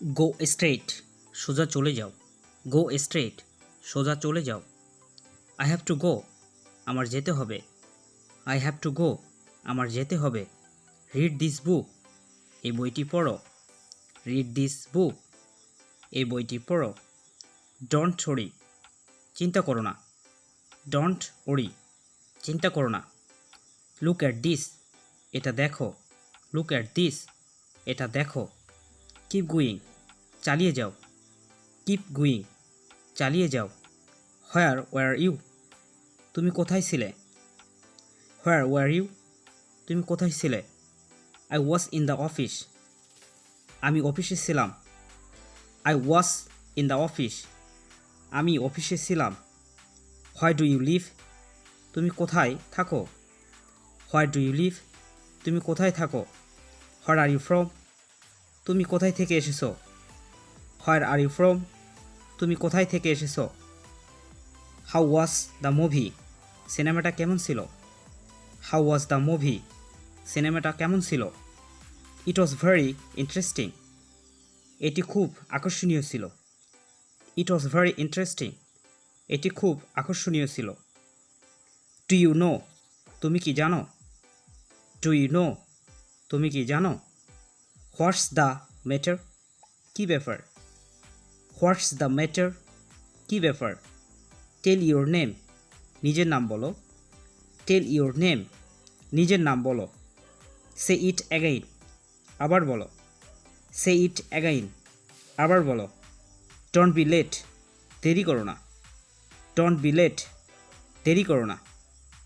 Go straight, সোজা চলে যাও। গো স্ট্রেট, সোজা চলে যাও। আই হ্যাভ টু গো, আমার যেতে হবে। আই হ্যাভ টু গো, আমার যেতে হবে। রিড দিস বুক, এই বইটি পড়ো। রিড দিস বুক, এই বইটি পড়ো। ডোন্ট ওরি, চিন্তা করো না। ডোন্ট ওরি, চিন্তা করো না। লুক অ্যাট দিস, এটা দেখো। লুক অ্যাট দিস, এটা দেখো। কিপ গোয়িং, চালিয়ে যাও। কিপ গোয়িং, চালিয়ে যাও। হোয়ার ওয়ার ইউ, তুমি কোথায় ছিলে? হোয়ার ওয়ার ইউ, তুমি কোথায় ছিলে? I was in the office, আমি অফিসে ছিলাম। I was in the office, আমি অফিসে ছিলাম। হোয়াই ডু ইউ লিভ, তুমি কোথায় থাকো? হোয়াই ডু ইউ লিভ, তুমি কোথায় থাকো? হোয়ার আর ইউ ফ্রম, তুমি কোথায় থেকে এসেছো? হোয়ার আর ইউ ফ্রম, তুমি কোথায় থেকে এসেছো? হাউ ওয়াজ দ্য মুভি, সিনেমাটা কেমন ছিল? হাউ ওয়াজ দ্য মুভি, সিনেমাটা কেমন ছিল? ইট ওয়াজ ভেরি ইন্টারেস্টিং, এটি খুব আকর্ষণীয় ছিল। ইট ওয়াজ ভেরি ইন্টারেস্টিং, এটি খুব আকর্ষণীয় ছিল। ডু ইউ নো, তুমি কি জানো? ডু ইউ নো, তুমি কি জানো? হোয়াটস দ্য ম্যাটার, কী ব্যাপার? হোয়াটস দ্য ম্যাটার, কী ব্যাপার? টেল ইউর নেম, নিজের নাম বলো। টেল ইউর নেম, নিজের নাম বলো। সে ইট অ্যাগাইন, আবার বলো। সে ইট অ্যাগাইন, আবার বলো। ডোন্ট বি লেট, দেরি করো না। ডোন্ট বি লেট, দেরি করো না।